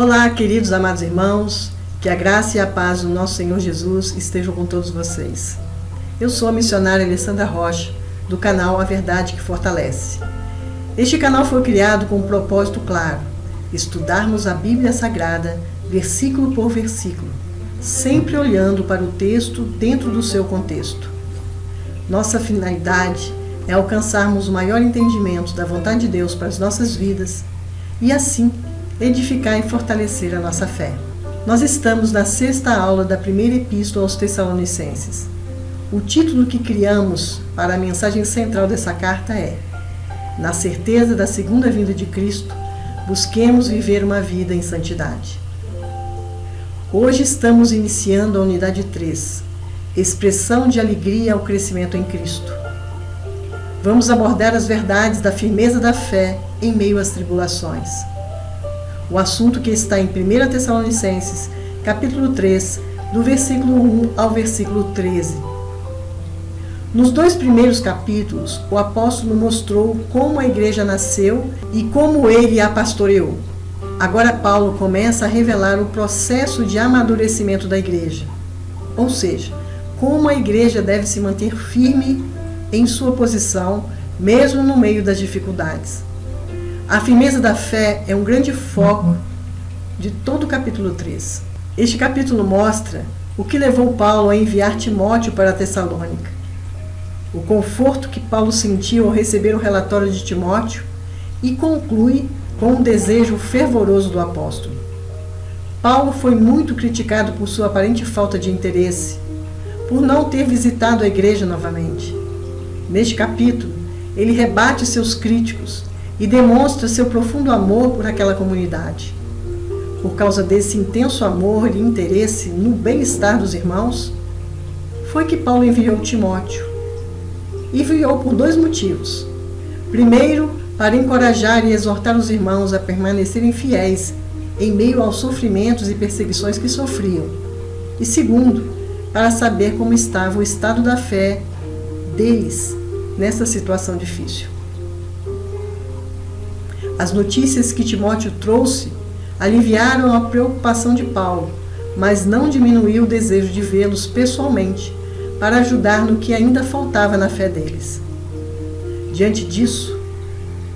Olá, queridos amados irmãos, que a graça e a paz do nosso Senhor Jesus estejam com todos vocês. Eu sou a missionária Alessandra Rocha, do canal A Verdade que Fortalece. Este canal foi criado com um propósito claro: estudarmos a Bíblia Sagrada, versículo por versículo, sempre olhando para o texto dentro do seu contexto. Nossa finalidade é alcançarmos o maior entendimento da vontade de Deus para as nossas vidas e, assim, edificar e fortalecer a nossa fé. Nós estamos na 6ª aula da primeira epístola aos Tessalonicenses. O título que criamos para a mensagem central dessa carta é: Na certeza da segunda vinda de Cristo, busquemos viver uma vida em santidade. Hoje estamos iniciando a unidade 3, expressão de alegria ao crescimento em Cristo. Vamos abordar as verdades da firmeza da fé em meio às tribulações. O assunto que está em 1 Tessalonicenses, capítulo 3, do versículo 1 ao versículo 13. Nos 2 primeiros capítulos, o apóstolo mostrou como a igreja nasceu e como ele a pastoreou. Agora Paulo começa a revelar o processo de amadurecimento da igreja, ou seja, como a igreja deve se manter firme em sua posição, mesmo no meio das dificuldades. A firmeza da fé é um grande foco de todo o capítulo 3. Este capítulo mostra o que levou Paulo a enviar Timóteo para Tessalônica, o conforto que Paulo sentiu ao receber o relatório de Timóteo, e conclui com um desejo fervoroso do apóstolo. Paulo foi muito criticado por sua aparente falta de interesse, por não ter visitado a igreja novamente. Neste capítulo, ele rebate seus críticos e demonstra seu profundo amor por aquela comunidade. Por causa desse intenso amor e interesse no bem-estar dos irmãos, foi que Paulo enviou Timóteo. Enviou por 2 motivos. Primeiro, para encorajar e exortar os irmãos a permanecerem fiéis em meio aos sofrimentos e perseguições que sofriam. E segundo, para saber como estava o estado da fé deles nessa situação difícil. As notícias que Timóteo trouxe aliviaram a preocupação de Paulo, mas não diminuiu o desejo de vê-los pessoalmente para ajudar no que ainda faltava na fé deles. Diante disso,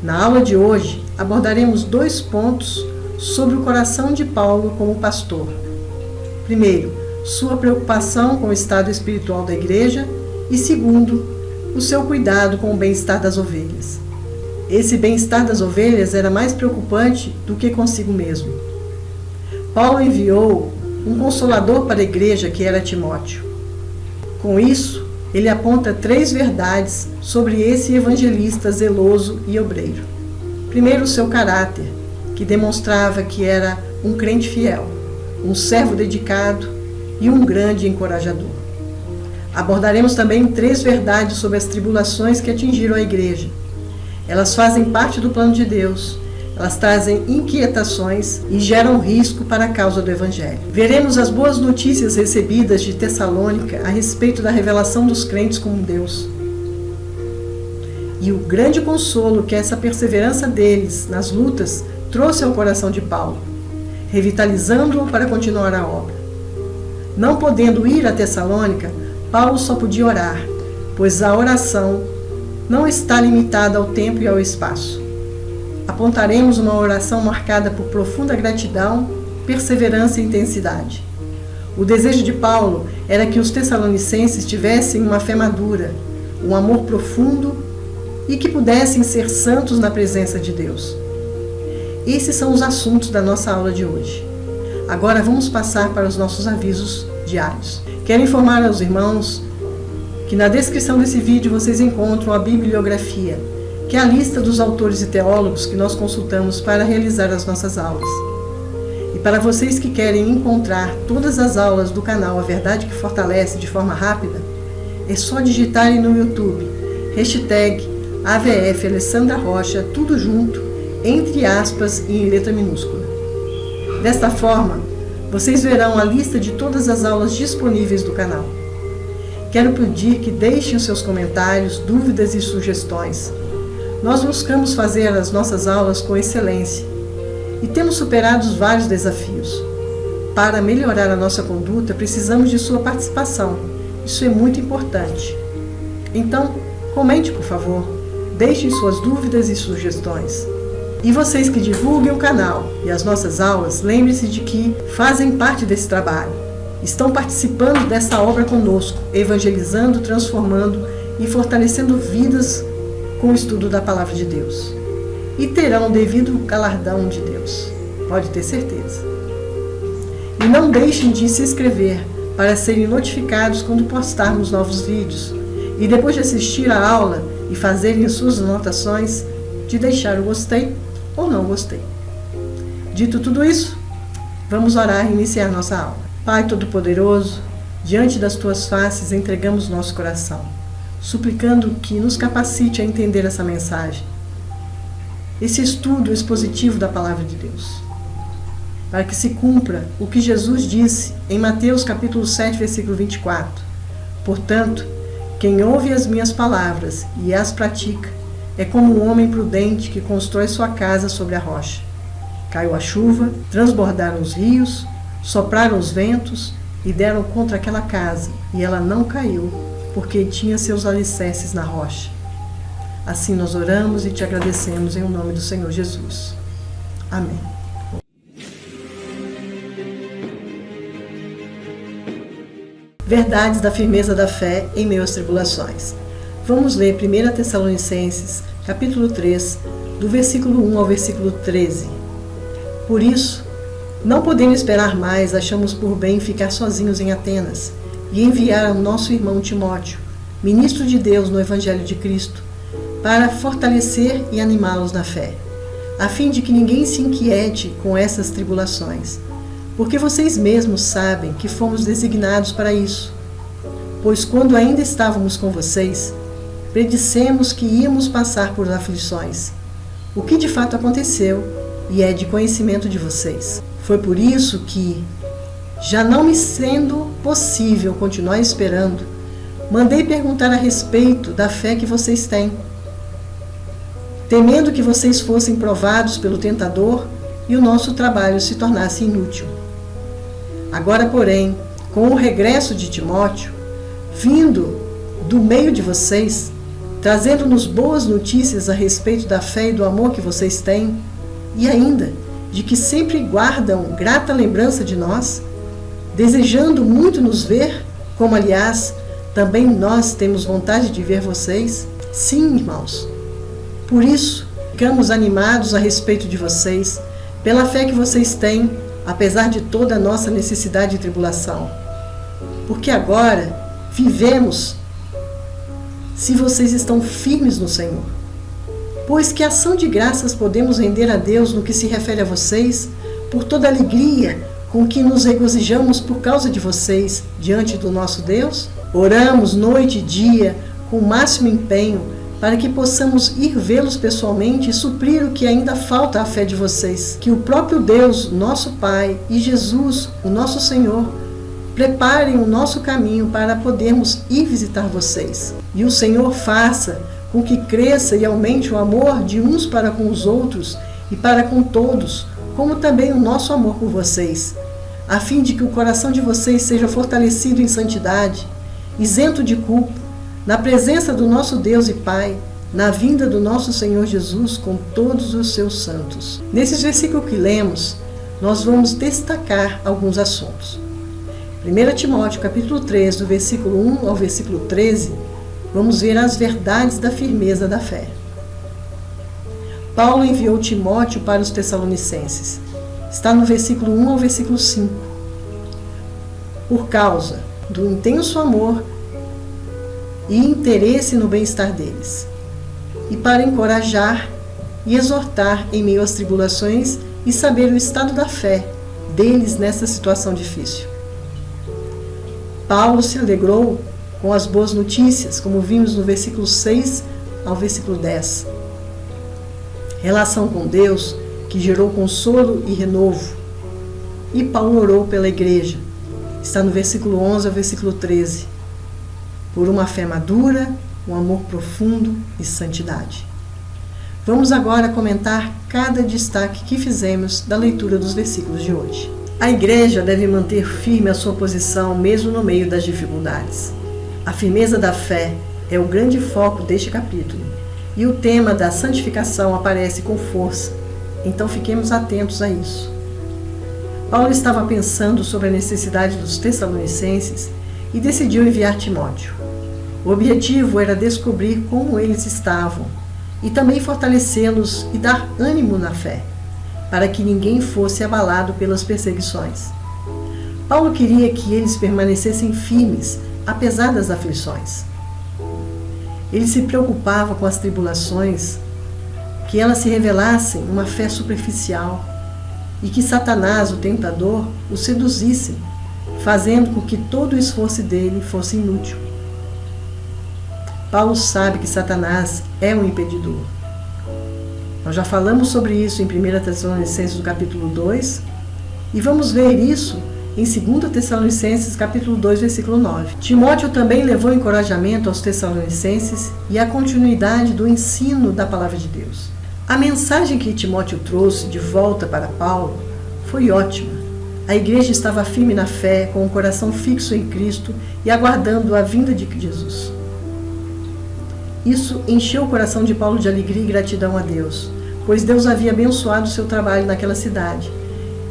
na aula de hoje abordaremos 2 pontos sobre o coração de Paulo como pastor. Primeiro, sua preocupação com o estado espiritual da igreja e segundo, o seu cuidado com o bem-estar das ovelhas. Esse bem-estar das ovelhas era mais preocupante do que consigo mesmo. Paulo enviou um consolador para a igreja, que era Timóteo. Com isso, ele aponta 3 verdades sobre esse evangelista zeloso e obreiro. Primeiro, o seu caráter, que demonstrava que era um crente fiel, um servo dedicado e um grande encorajador. Abordaremos também 3 verdades sobre as tribulações que atingiram a igreja. Elas fazem parte do plano de Deus, elas trazem inquietações e geram risco para a causa do Evangelho. Veremos as boas notícias recebidas de Tessalônica a respeito da revelação dos crentes como Deus. E o grande consolo que essa perseverança deles nas lutas trouxe ao coração de Paulo, revitalizando-o para continuar a obra. Não podendo ir a Tessalônica, Paulo só podia orar, pois a oração não está limitada ao tempo e ao espaço. Apontaremos uma oração marcada por profunda gratidão, perseverança e intensidade. O desejo de Paulo era que os tessalonicenses tivessem uma fé madura, um amor profundo e que pudessem ser santos na presença de Deus. Esses são os assuntos da nossa aula de hoje. Agora vamos passar para os nossos avisos diários. Quero informar aos irmãos que na descrição desse vídeo vocês encontram a bibliografia, que é a lista dos autores e teólogos que nós consultamos para realizar as nossas aulas. E para vocês que querem encontrar todas as aulas do canal A Verdade que Fortalece de forma rápida, é só digitarem no YouTube #AVF Alessandra Rocha, tudo junto, entre aspas e em letra minúscula. Desta forma, vocês verão a lista de todas as aulas disponíveis do canal. Quero pedir que deixem os seus comentários, dúvidas e sugestões. Nós buscamos fazer as nossas aulas com excelência e temos superado vários desafios. Para melhorar a nossa conduta, precisamos de sua participação. Isso é muito importante. Então, comente, por favor. Deixem suas dúvidas e sugestões. E vocês que divulguem o canal e as nossas aulas, lembre-se de que fazem parte desse trabalho. Estão participando dessa obra conosco, evangelizando, transformando e fortalecendo vidas com o estudo da Palavra de Deus. E terão o devido galardão de Deus. Pode ter certeza. E não deixem de se inscrever para serem notificados quando postarmos novos vídeos. E depois de assistir a aula e fazerem suas anotações, de deixar o gostei ou não gostei. Dito tudo isso, vamos orar e iniciar nossa aula. Pai Todo-Poderoso, diante das Tuas faces entregamos nosso coração, suplicando que nos capacite a entender essa mensagem, esse estudo expositivo da Palavra de Deus, para que se cumpra o que Jesus disse em Mateus capítulo 7, versículo 24. Portanto, quem ouve as minhas palavras e as pratica é como um homem prudente que constrói sua casa sobre a rocha. Caiu a chuva, transbordaram os rios, sopraram os ventos e deram contra aquela casa, e ela não caiu, porque tinha seus alicerces na rocha. Assim nós oramos e te agradecemos em nome do Senhor Jesus. Amém. Verdades da firmeza da fé em meio às tribulações. Vamos ler 1 Tessalonicenses, capítulo 3, do versículo 1 ao versículo 13. Por isso, não podendo esperar mais, achamos por bem ficar sozinhos em Atenas e enviar ao nosso irmão Timóteo, ministro de Deus no Evangelho de Cristo, para fortalecer e animá-los na fé, a fim de que ninguém se inquiete com essas tribulações, porque vocês mesmos sabem que fomos designados para isso. Pois quando ainda estávamos com vocês, predissemos que íamos passar por aflições, o que de fato aconteceu e é de conhecimento de vocês. Foi por isso que, já não me sendo possível continuar esperando, mandei perguntar a respeito da fé que vocês têm, temendo que vocês fossem provados pelo tentador e o nosso trabalho se tornasse inútil. Agora, porém, com o regresso de Timóteo, vindo do meio de vocês, trazendo-nos boas notícias a respeito da fé e do amor que vocês têm, e ainda de que sempre guardam grata lembrança de nós, desejando muito nos ver, como aliás, também nós temos vontade de ver vocês. Sim, irmãos. Por isso, ficamos animados a respeito de vocês, pela fé que vocês têm, apesar de toda a nossa necessidade e tribulação. Porque agora vivemos se vocês estão firmes no Senhor. Pois que ação de graças podemos render a Deus no que se refere a vocês, por toda a alegria com que nos regozijamos por causa de vocês diante do nosso Deus? Oramos noite e dia com o máximo empenho para que possamos ir vê-los pessoalmente e suprir o que ainda falta à fé de vocês. Que o próprio Deus, nosso Pai, e Jesus, o nosso Senhor, preparem o nosso caminho para podermos ir visitar vocês. E o Senhor faça com que cresça e aumente o amor de uns para com os outros e para com todos, como também o nosso amor por vocês, a fim de que o coração de vocês seja fortalecido em santidade, isento de culpa, na presença do nosso Deus e Pai, na vinda do nosso Senhor Jesus com todos os seus santos. Nesses versículos que lemos, nós vamos destacar alguns assuntos. 1 Timóteo capítulo 3, do versículo 1 ao versículo 13, vamos ver as verdades da firmeza da fé. Paulo enviou Timóteo para os Tessalonicenses. Está no versículo 1 ao versículo 5. Por causa do intenso amor e interesse no bem-estar deles, e para encorajar e exortar em meio às tribulações e saber o estado da fé deles nessa situação difícil. Paulo se alegrou com as boas notícias, como vimos no versículo 6 ao versículo 10. Relação com Deus que gerou consolo e renovo. E Paulo orou pela igreja. Está no versículo 11 ao versículo 13. Por uma fé madura, um amor profundo e santidade. Vamos agora comentar cada destaque que fizemos da leitura dos versículos de hoje. A igreja deve manter firme a sua posição mesmo no meio das dificuldades. A firmeza da fé é o grande foco deste capítulo, e o tema da santificação aparece com força, então fiquemos atentos a isso. Paulo estava pensando sobre a necessidade dos Tessalonicenses e decidiu enviar Timóteo. O objetivo era descobrir como eles estavam e também fortalecê-los e dar ânimo na fé, para que ninguém fosse abalado pelas perseguições. Paulo queria que eles permanecessem firmes, apesar das aflições. Ele se preocupava com as tribulações, que elas se revelassem uma fé superficial e que Satanás, o tentador, o seduzisse, fazendo com que todo o esforço dele fosse inútil. Paulo sabe que Satanás é um impedidor. Nós já falamos sobre isso em 1 Tessalonicenses, no capítulo 2, e vamos ver isso em 2 Tessalonicenses, capítulo 2, versículo 9. Timóteo também levou encorajamento aos Tessalonicenses e a continuidade do ensino da palavra de Deus. A mensagem que Timóteo trouxe de volta para Paulo foi ótima. A igreja estava firme na fé, com o coração fixo em Cristo e aguardando a vinda de Jesus. Isso encheu o coração de Paulo de alegria e gratidão a Deus, pois Deus havia abençoado o seu trabalho naquela cidade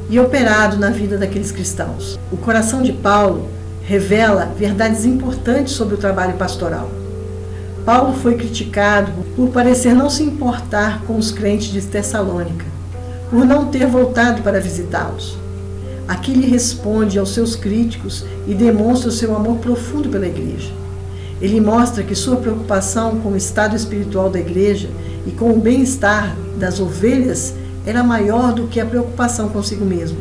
e operado na vida daqueles cristãos. O coração de Paulo revela verdades importantes sobre o trabalho pastoral. Paulo foi criticado por parecer não se importar com os crentes de Tessalônica, por não ter voltado para visitá-los. Aqui ele responde aos seus críticos e demonstra o seu amor profundo pela igreja. Ele mostra que sua preocupação com o estado espiritual da igreja e com o bem-estar das ovelhas era maior do que a preocupação consigo mesmo.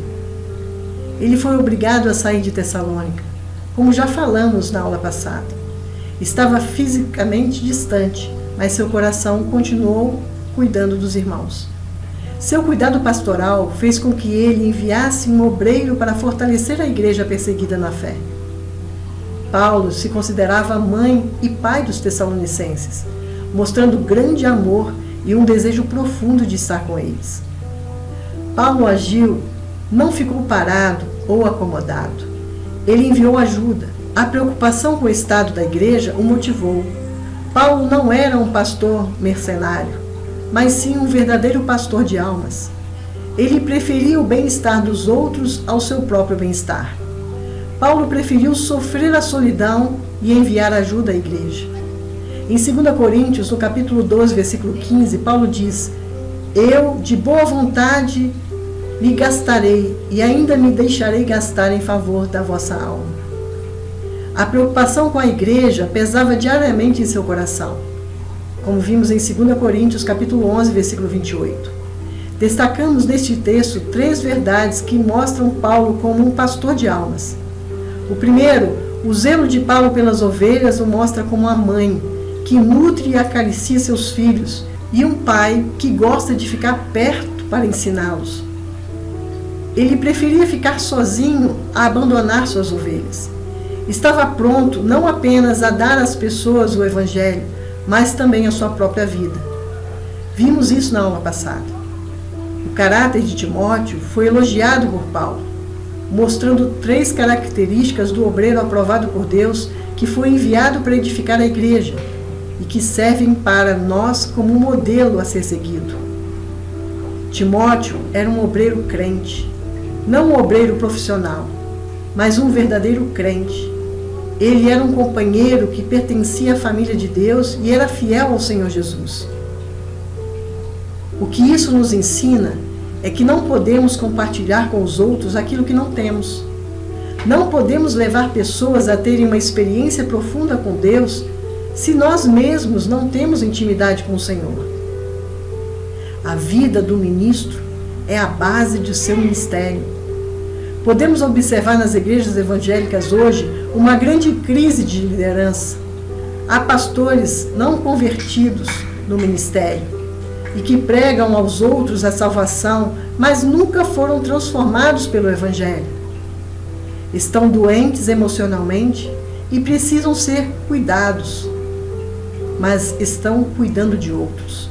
Ele foi obrigado a sair de Tessalônica, como já falamos na aula passada. Estava fisicamente distante, mas seu coração continuou cuidando dos irmãos. Seu cuidado pastoral fez com que ele enviasse um obreiro para fortalecer a igreja perseguida na fé. Paulo se considerava mãe e pai dos Tessalonicenses, mostrando grande amor e um desejo profundo de estar com eles. Paulo agiu, não ficou parado ou acomodado. Ele enviou ajuda. A preocupação com o estado da igreja o motivou. Paulo não era um pastor mercenário, mas sim um verdadeiro pastor de almas. Ele preferia o bem-estar dos outros ao seu próprio bem-estar. Paulo preferiu sofrer a solidão e enviar ajuda à igreja. Em 2 Coríntios, no capítulo 12, versículo 15, Paulo diz: Eu, de boa vontade, me gastarei e ainda me deixarei gastar em favor da vossa alma. A preocupação com a igreja pesava diariamente em seu coração, como vimos em 2 Coríntios, capítulo 11, versículo 28. Destacamos neste texto 3 verdades que mostram Paulo como um pastor de almas. O primeiro, o zelo de Paulo pelas ovelhas o mostra como uma mãe que nutre e acaricia seus filhos e um pai que gosta de ficar perto para ensiná-los. Ele preferia ficar sozinho a abandonar suas ovelhas. Estava pronto não apenas a dar às pessoas o evangelho, mas também a sua própria vida. Vimos isso na aula passada. O caráter de Timóteo foi elogiado por Paulo, mostrando 3 características do obreiro aprovado por Deus que foi enviado para edificar a igreja e que servem para nós como um modelo a ser seguido. Timóteo era um obreiro crente, não um obreiro profissional, mas um verdadeiro crente. Ele era um companheiro que pertencia à família de Deus e era fiel ao Senhor Jesus. O que isso nos ensina é que não podemos compartilhar com os outros aquilo que não temos. Não podemos levar pessoas a terem uma experiência profunda com Deus se nós mesmos não temos intimidade com o Senhor. A vida do ministro é a base de seu ministério. Podemos observar nas igrejas evangélicas hoje uma grande crise de liderança. Há pastores não convertidos no ministério e que pregam aos outros a salvação, mas nunca foram transformados pelo Evangelho. Estão doentes emocionalmente e precisam ser cuidados, mas estão cuidando de outros.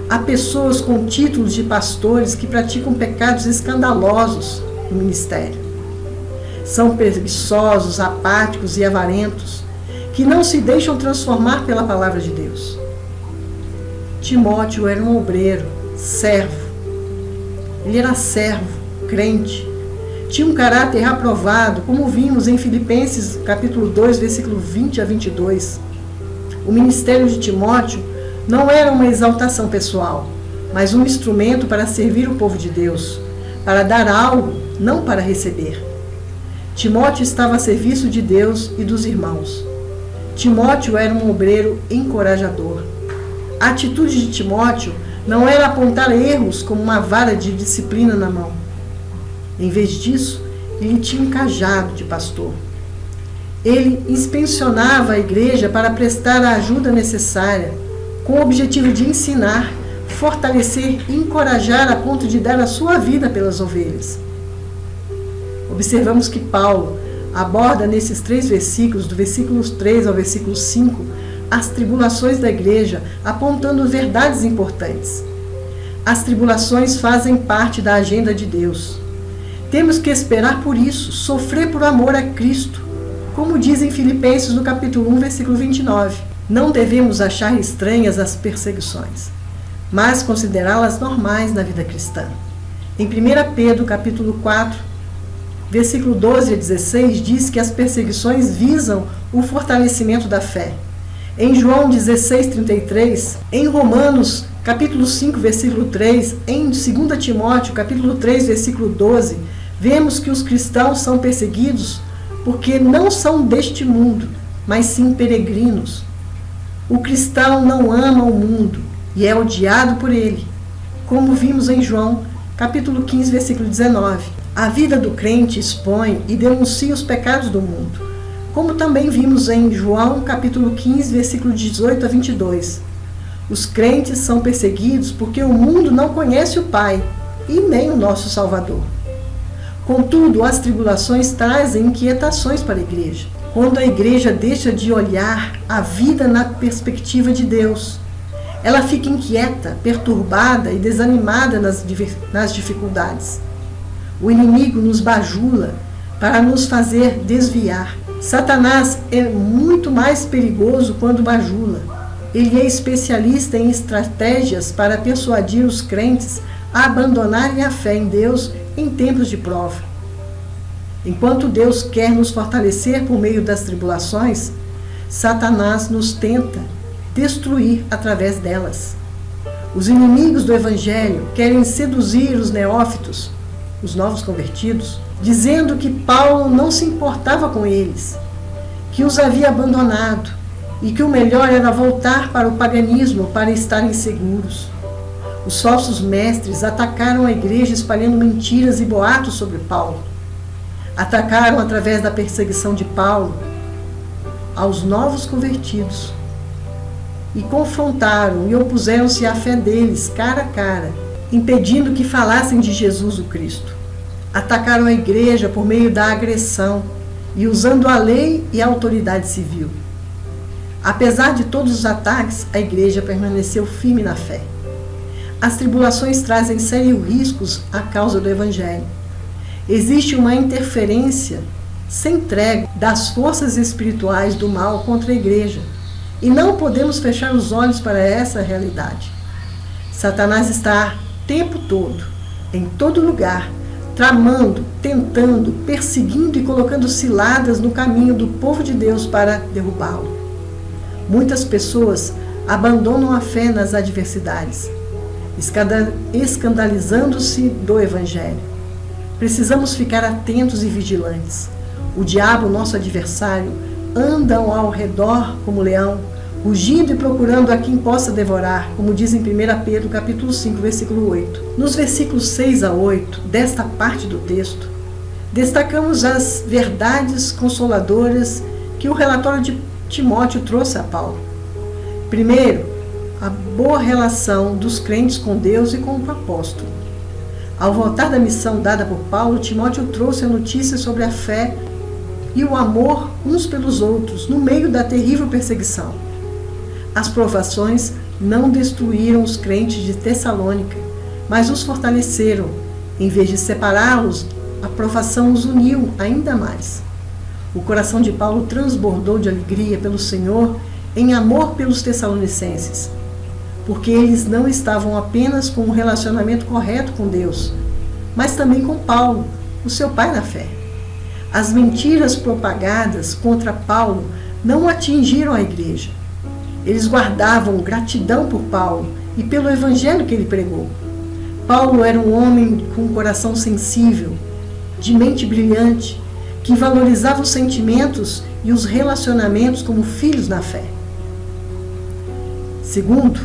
Há pessoas com títulos de pastores que praticam pecados escandalosos no ministério. São preguiçosos, apáticos e avarentos, que não se deixam transformar pela palavra de Deus. Timóteo era um obreiro, servo. Ele era servo, crente. Tinha um caráter aprovado, como vimos em Filipenses capítulo 2, versículo 20 a 22. O ministério de Timóteo não era uma exaltação pessoal, mas um instrumento para servir o povo de Deus, para dar algo, não para receber. Timóteo estava a serviço de Deus e dos irmãos. Timóteo era um obreiro encorajador. A atitude de Timóteo não era apontar erros como uma vara de disciplina na mão. Em vez disso, ele tinha um cajado de pastor. Ele inspecionava a igreja para prestar a ajuda necessária, com o objetivo de ensinar, fortalecer e encorajar a ponto de dar a sua vida pelas ovelhas. Observamos que Paulo aborda nesses 3 versículos, do versículo 3 ao versículo 5, as tribulações da igreja, apontando verdades importantes. As tribulações fazem parte da agenda de Deus. Temos que esperar por isso, sofrer por amor a Cristo, como diz em Filipenses no capítulo 1, versículo 29. Não devemos achar estranhas as perseguições, mas considerá-las normais na vida cristã. Em 1 Pedro capítulo 4, versículo 12 a 16, diz que as perseguições visam o fortalecimento da fé. Em João 16:33, em Romanos capítulo 5, versículo 3, em 2 Timóteo capítulo 3, versículo 12, vemos que os cristãos são perseguidos porque não são deste mundo, mas sim peregrinos. O cristão não ama o mundo e é odiado por ele, como vimos em João capítulo 15, versículo 19. A vida do crente expõe e denuncia os pecados do mundo, como também vimos em João capítulo 15, versículo 18 a 22. Os crentes são perseguidos porque o mundo não conhece o Pai e nem o nosso Salvador. Contudo, as tribulações trazem inquietações para a igreja. Quando a igreja deixa de olhar a vida na perspectiva de Deus, ela fica inquieta, perturbada e desanimada nas dificuldades. O inimigo nos bajula para nos fazer desviar. Satanás é muito mais perigoso quando bajula. Ele é especialista em estratégias para persuadir os crentes a abandonarem a fé em Deus em tempos de prova. Enquanto Deus quer nos fortalecer por meio das tribulações, Satanás nos tenta destruir através delas. Os inimigos do Evangelho querem seduzir os neófitos, os novos convertidos, dizendo que Paulo não se importava com eles, que os havia abandonado e que o melhor era voltar para o paganismo para estarem seguros. Os falsos mestres atacaram a igreja espalhando mentiras e boatos sobre Paulo. Atacaram através da perseguição de Paulo aos novos convertidos e confrontaram e opuseram-se à fé deles cara a cara, impedindo que falassem de Jesus o Cristo. Atacaram a igreja por meio da agressão e usando a lei e a autoridade civil. Apesar de todos os ataques, a igreja permaneceu firme na fé. As tribulações trazem sérios riscos à causa do Evangelho. Existe uma interferência sem trégua das forças espirituais do mal contra a igreja, e não podemos fechar os olhos para essa realidade. Satanás está o tempo todo, em todo lugar, tramando, tentando, perseguindo e colocando ciladas no caminho do povo de Deus para derrubá-lo. Muitas pessoas abandonam a fé nas adversidades, escandalizando-se do Evangelho. Precisamos ficar atentos e vigilantes. O diabo, nosso adversário, anda ao redor como leão, rugindo e procurando a quem possa devorar, como diz em 1 Pedro capítulo 5, versículo 8. Nos versículos 6 a 8, desta parte do texto, destacamos as verdades consoladoras que o relatório de Timóteo trouxe a Paulo. Primeiro, a boa relação dos crentes com Deus e com o apóstolo. Ao voltar da missão dada por Paulo, Timóteo trouxe a notícia sobre a fé e o amor uns pelos outros, no meio da terrível perseguição. As provações não destruíram os crentes de Tessalônica, mas os fortaleceram. Em vez de separá-los, a provação os uniu ainda mais. O coração de Paulo transbordou de alegria pelo Senhor em amor pelos tessalonicenses, porque eles não estavam apenas com um relacionamento correto com Deus, mas também com Paulo, o seu pai na fé. As mentiras propagadas contra Paulo não atingiram a igreja. Eles guardavam gratidão por Paulo e pelo evangelho que ele pregou. Paulo era um homem com um coração sensível, de mente brilhante, que valorizava os sentimentos e os relacionamentos como filhos na fé. Segundo,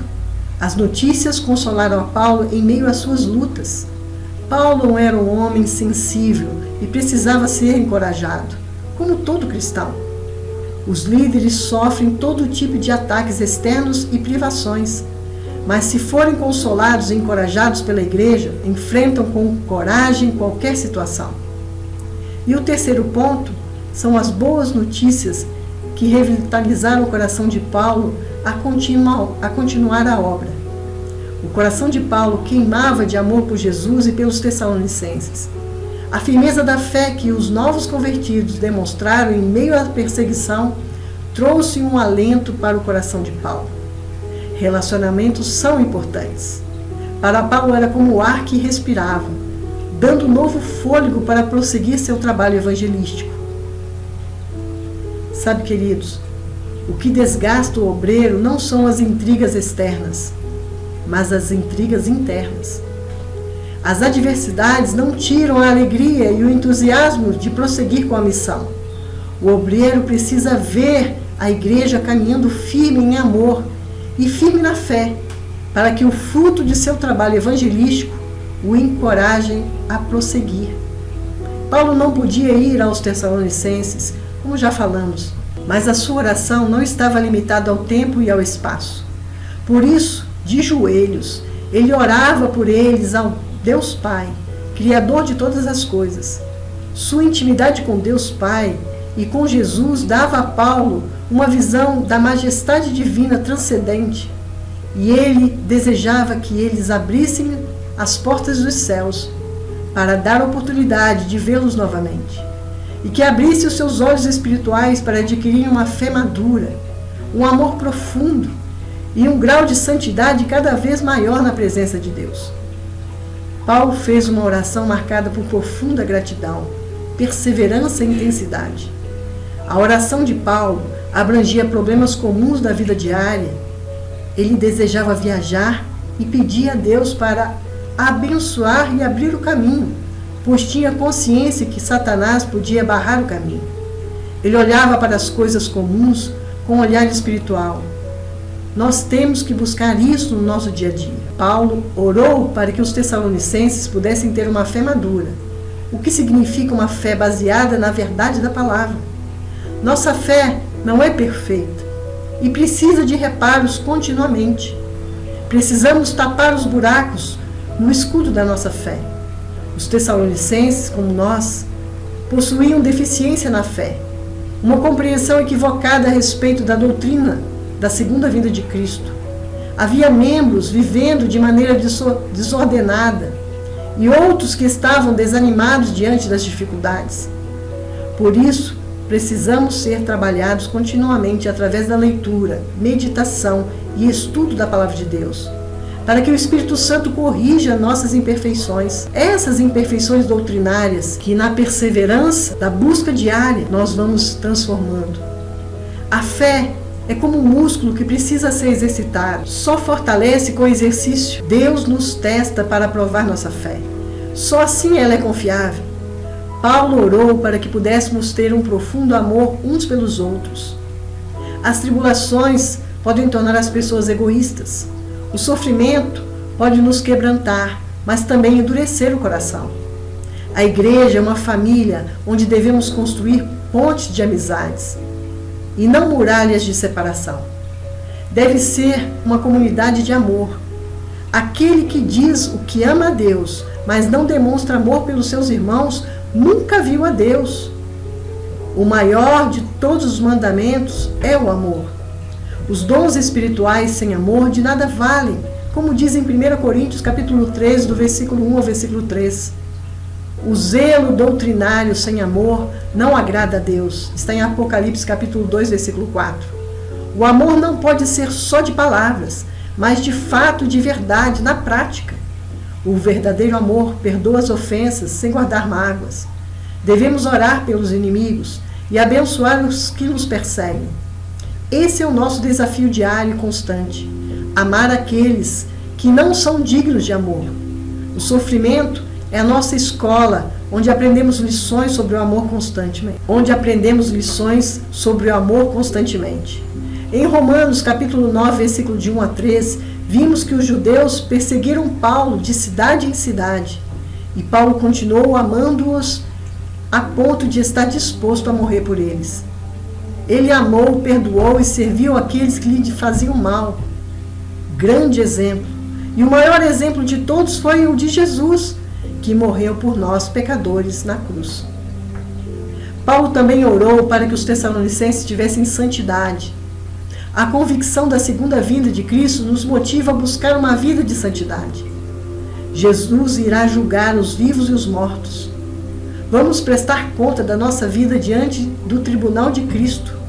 as notícias consolaram a Paulo em meio às suas lutas. Paulo era um homem sensível e precisava ser encorajado, como todo cristão. Os líderes sofrem todo tipo de ataques externos e privações, mas se forem consolados e encorajados pela igreja, enfrentam com coragem qualquer situação. E o terceiro ponto são as boas notícias que revitalizaram o coração de Paulo a continuar a obra. O coração de Paulo queimava de amor por Jesus e pelos tessalonicenses. A firmeza da fé que os novos convertidos demonstraram em meio à perseguição trouxe um alento para o coração de Paulo. Relacionamentos são importantes. Para Paulo era como o ar que respirava, dando novo fôlego para prosseguir seu trabalho evangelístico. Sabe, queridos, o que desgasta o obreiro não são as intrigas externas, mas as intrigas internas. As adversidades não tiram a alegria e o entusiasmo de prosseguir com a missão. O obreiro precisa ver a igreja caminhando firme em amor e firme na fé, para que o fruto de seu trabalho evangelístico o encorajem a prosseguir. Paulo não podia ir aos Tessalonicenses, como já falamos, mas a sua oração não estava limitada ao tempo e ao espaço. Por isso, de joelhos, ele orava por eles ao Deus Pai, Criador de todas as coisas. Sua intimidade com Deus Pai e com Jesus dava a Paulo uma visão da majestade divina transcendente, e ele desejava que eles abrissem as portas dos céus para dar oportunidade de vê-los novamente, e que abrisse os seus olhos espirituais para adquirir uma fé madura, um amor profundo e um grau de santidade cada vez maior na presença de Deus. Paulo fez uma oração marcada por profunda gratidão, perseverança e intensidade. A oração de Paulo abrangia problemas comuns da vida diária. Ele desejava viajar e pedia a Deus para abençoar e abrir o caminho, pois tinha consciência que Satanás podia barrar o caminho. Ele olhava para as coisas comuns com um olhar espiritual. Nós temos que buscar isso no nosso dia a dia. Paulo orou para que os tessalonicenses pudessem ter uma fé madura, o que significa uma fé baseada na verdade da palavra. Nossa fé não é perfeita e precisa de reparos continuamente. Precisamos tapar os buracos no escudo da nossa fé. Os tessalonicenses, como nós, possuíam deficiência na fé, uma compreensão equivocada a respeito da doutrina da segunda vinda de Cristo. Havia membros vivendo de maneira desordenada e outros que estavam desanimados diante das dificuldades. Por isso, precisamos ser trabalhados continuamente através da leitura, meditação e estudo da Palavra de Deus, para que o Espírito Santo corrija nossas imperfeições. Essas imperfeições doutrinárias que, na perseverança da busca diária, nós vamos transformando. A fé é como um músculo que precisa ser exercitado. Só fortalece com exercício. Deus nos testa para provar nossa fé. Só assim ela é confiável. Paulo orou para que pudéssemos ter um profundo amor uns pelos outros. As tribulações podem tornar as pessoas egoístas. O sofrimento pode nos quebrantar, mas também endurecer o coração. A igreja é uma família onde devemos construir pontes de amizades e não muralhas de separação. Deve ser uma comunidade de amor. Aquele que diz o que ama a Deus, mas não demonstra amor pelos seus irmãos, nunca viu a Deus. O maior de todos os mandamentos é o amor. Os dons espirituais sem amor de nada valem, como diz em 1 Coríntios capítulo 3, do versículo 1 ao versículo 3. O zelo doutrinário sem amor não agrada a Deus. Está em Apocalipse capítulo 2, versículo 4. O amor não pode ser só de palavras, mas de fato, de verdade, na prática. O verdadeiro amor perdoa as ofensas sem guardar mágoas. Devemos orar pelos inimigos e abençoar os que nos perseguem. Esse é o nosso desafio diário e constante. Amar aqueles que não são dignos de amor. O sofrimento é a nossa escola, onde aprendemos lições sobre o amor constantemente. Em Romanos, capítulo 9, versículo de 1 a 3, vimos que os judeus perseguiram Paulo de cidade em cidade. E Paulo continuou amando-os a ponto de estar disposto a morrer por eles. Ele amou, perdoou e serviu aqueles que lhe faziam mal. Grande exemplo. E o maior exemplo de todos foi o de Jesus, que morreu por nós, pecadores, na cruz. Paulo também orou para que os tessalonicenses tivessem santidade. A convicção da segunda vinda de Cristo nos motiva a buscar uma vida de santidade. Jesus irá julgar os vivos e os mortos. Vamos prestar conta da nossa vida diante do tribunal de Cristo.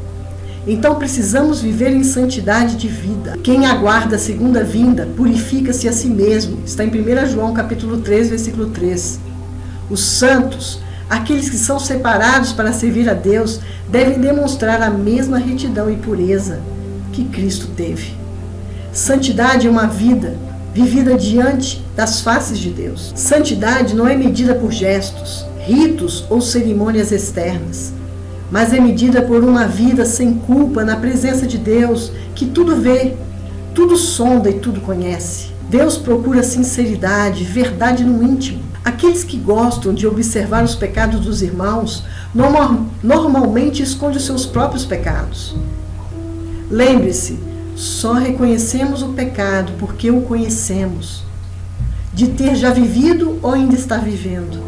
Então precisamos viver em santidade de vida. Quem aguarda a segunda vinda purifica-se a si mesmo. Está em 1 João capítulo 3, versículo 3. Os santos, aqueles que são separados para servir a Deus, devem demonstrar a mesma retidão e pureza que Cristo teve. Santidade é uma vida vivida diante das faces de Deus. Santidade não é medida por gestos, ritos ou cerimônias externas, mas é medida por uma vida sem culpa na presença de Deus, que tudo vê, tudo sonda e tudo conhece. Deus procura sinceridade, verdade no íntimo. Aqueles que gostam de observar os pecados dos irmãos, normalmente escondem os seus próprios pecados. Lembre-se, só reconhecemos o pecado porque o conhecemos, de ter já vivido ou ainda está vivendo.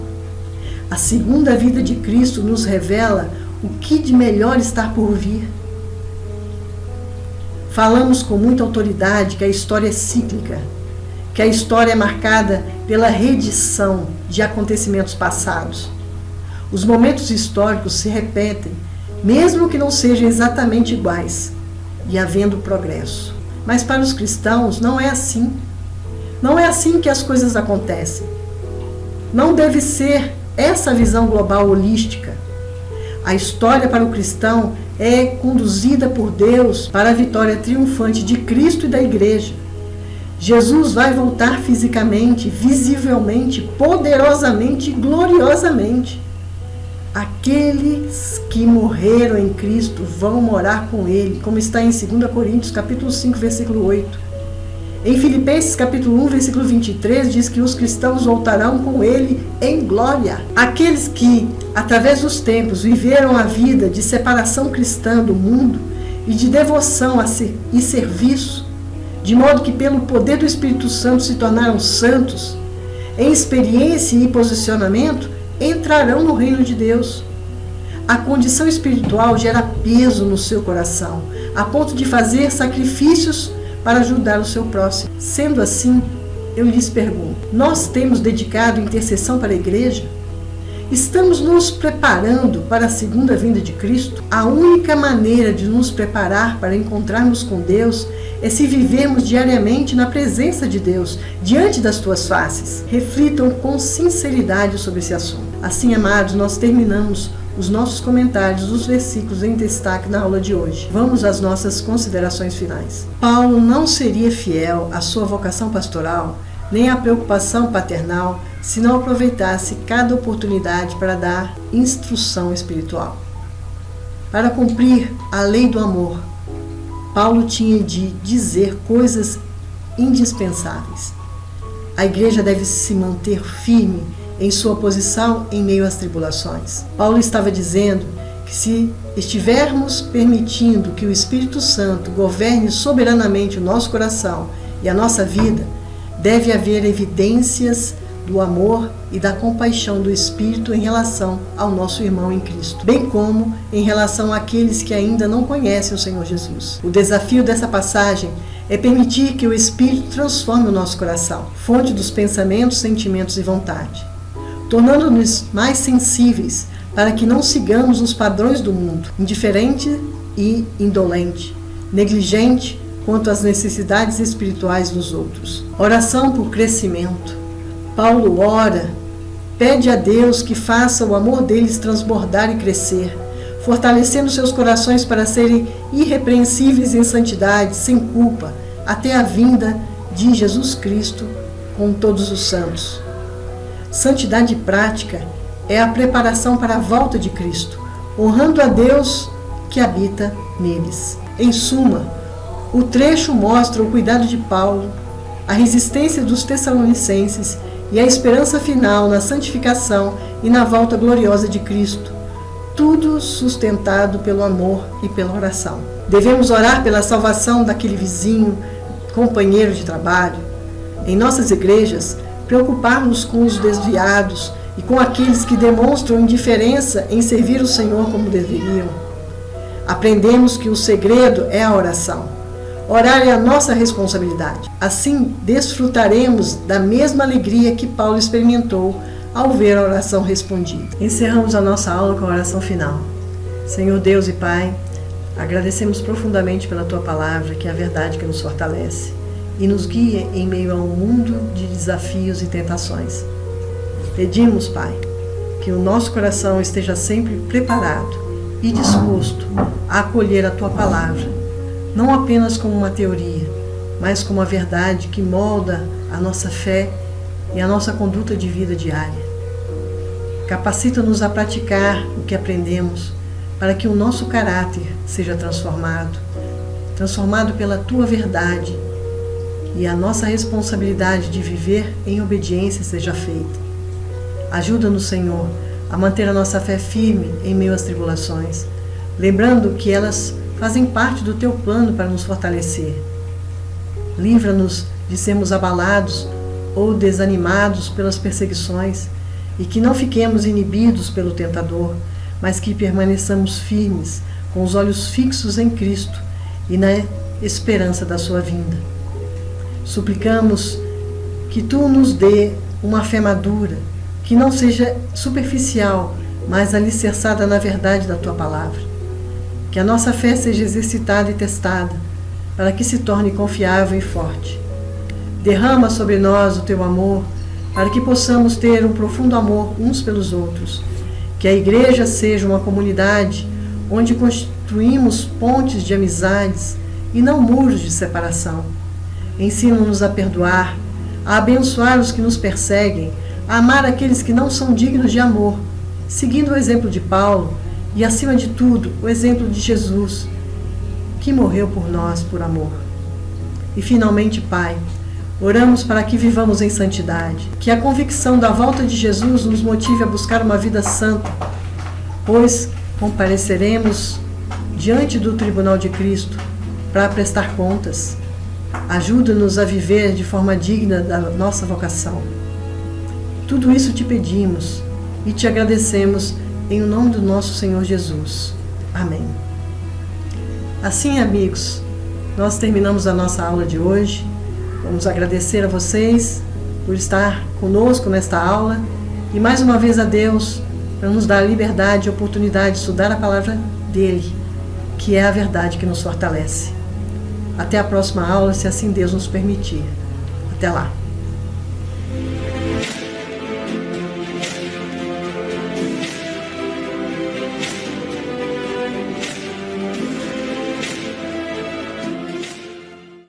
A segunda vida de Cristo nos revela o que de melhor está por vir. Falamos com muita autoridade que a história é cíclica, que a história é marcada pela reedição de acontecimentos passados. Os momentos históricos se repetem, mesmo que não sejam exatamente iguais, e havendo progresso. Mas para os cristãos não é assim. Não é assim que as coisas acontecem. Não deve ser essa visão global holística. A história para o cristão é conduzida por Deus para a vitória triunfante de Cristo e da Igreja. Jesus vai voltar fisicamente, visivelmente, poderosamente e gloriosamente. Aqueles que morreram em Cristo vão morar com Ele, como está em 2 Coríntios, capítulo 5, versículo 8. Em Filipenses, capítulo 1, versículo 23, diz que os cristãos voltarão com Ele em glória. Aqueles que, através dos tempos, viveram a vida de separação cristã do mundo e de devoção e serviço, de modo que pelo poder do Espírito Santo se tornaram santos, em experiência e posicionamento, entrarão no reino de Deus. A condição espiritual gera peso no seu coração, a ponto de fazer sacrifícios para ajudar o seu próximo. Sendo assim, eu lhes pergunto, nós temos dedicado intercessão para a igreja? Estamos nos preparando para a segunda vinda de Cristo? A única maneira de nos preparar para encontrarmos com Deus é se vivermos diariamente na presença de Deus, diante das tuas faces. Reflitam com sinceridade sobre esse assunto. Assim, amados, nós terminamos os nossos comentários dos versículos em destaque na aula de hoje. Vamos às nossas considerações finais. Paulo não seria fiel à sua vocação pastoral, nem à preocupação paternal, se não aproveitasse cada oportunidade para dar instrução espiritual. Para cumprir a lei do amor, Paulo tinha de dizer coisas indispensáveis. A igreja deve se manter firme em sua posição em meio às tribulações. Paulo estava dizendo que se estivermos permitindo que o Espírito Santo governe soberanamente o nosso coração e a nossa vida, deve haver evidências do amor e da compaixão do Espírito em relação ao nosso irmão em Cristo, bem como em relação àqueles que ainda não conhecem o Senhor Jesus. O desafio dessa passagem é permitir que o Espírito transforme o nosso coração, fonte dos pensamentos, sentimentos e vontade, tornando-nos mais sensíveis para que não sigamos os padrões do mundo, indiferente e indolente, negligente quanto às necessidades espirituais dos outros. Oração por crescimento. Paulo ora, pede a Deus que faça o amor deles transbordar e crescer, fortalecendo seus corações para serem irrepreensíveis em santidade, sem culpa, até a vinda de Jesus Cristo com todos os santos. Santidade prática é a preparação para a volta de Cristo, honrando a Deus que habita neles. Em suma, o trecho mostra o cuidado de Paulo, a resistência dos tessalonicenses e a esperança final na santificação e na volta gloriosa de Cristo, tudo sustentado pelo amor e pela oração. Devemos orar pela salvação daquele vizinho, companheiro de trabalho. Em nossas igrejas, preocupar-nos com os desviados e com aqueles que demonstram indiferença em servir o Senhor como deveriam. Aprendemos que o segredo é a oração. Orar é a nossa responsabilidade. Assim, desfrutaremos da mesma alegria que Paulo experimentou ao ver a oração respondida. Encerramos a nossa aula com a oração final. Senhor Deus e Pai, agradecemos profundamente pela Tua palavra, que é a verdade que nos fortalece e nos guia em meio a um mundo de desafios e tentações. Pedimos, Pai, que o nosso coração esteja sempre preparado e disposto a acolher a Tua palavra, não apenas como uma teoria, mas como a verdade que molda a nossa fé e a nossa conduta de vida diária. Capacita-nos a praticar o que aprendemos, para que o nosso caráter seja transformado pela Tua verdade, e a nossa responsabilidade de viver em obediência seja feita. Ajuda-nos, Senhor, a manter a nossa fé firme em meio às tribulações, lembrando que elas fazem parte do Teu plano para nos fortalecer. Livra-nos de sermos abalados ou desanimados pelas perseguições e que não fiquemos inibidos pelo tentador, mas que permaneçamos firmes, com os olhos fixos em Cristo e na esperança da Sua vinda. Suplicamos que Tu nos dê uma fé madura, que não seja superficial, mas alicerçada na verdade da Tua palavra. Que a nossa fé seja exercitada e testada, para que se torne confiável e forte. Derrama sobre nós o Teu amor, para que possamos ter um profundo amor uns pelos outros. Que a igreja seja uma comunidade onde construímos pontes de amizades e não muros de separação. Ensina-nos a perdoar, a abençoar os que nos perseguem, a amar aqueles que não são dignos de amor, seguindo o exemplo de Paulo, e, acima de tudo, o exemplo de Jesus, que morreu por nós por amor. E, finalmente, Pai, oramos para que vivamos em santidade, que a convicção da volta de Jesus nos motive a buscar uma vida santa, pois compareceremos diante do tribunal de Cristo para prestar contas. Ajuda-nos a viver de forma digna da nossa vocação. Tudo isso te pedimos e te agradecemos em nome do nosso Senhor Jesus. Amém. Assim, amigos, nós terminamos a nossa aula de hoje. Vamos agradecer a vocês por estar conosco nesta aula e mais uma vez a Deus para nos dar a liberdade e a oportunidade de estudar a palavra dEle, que é a verdade que nos fortalece. Até a próxima aula, se assim Deus nos permitir. Até lá.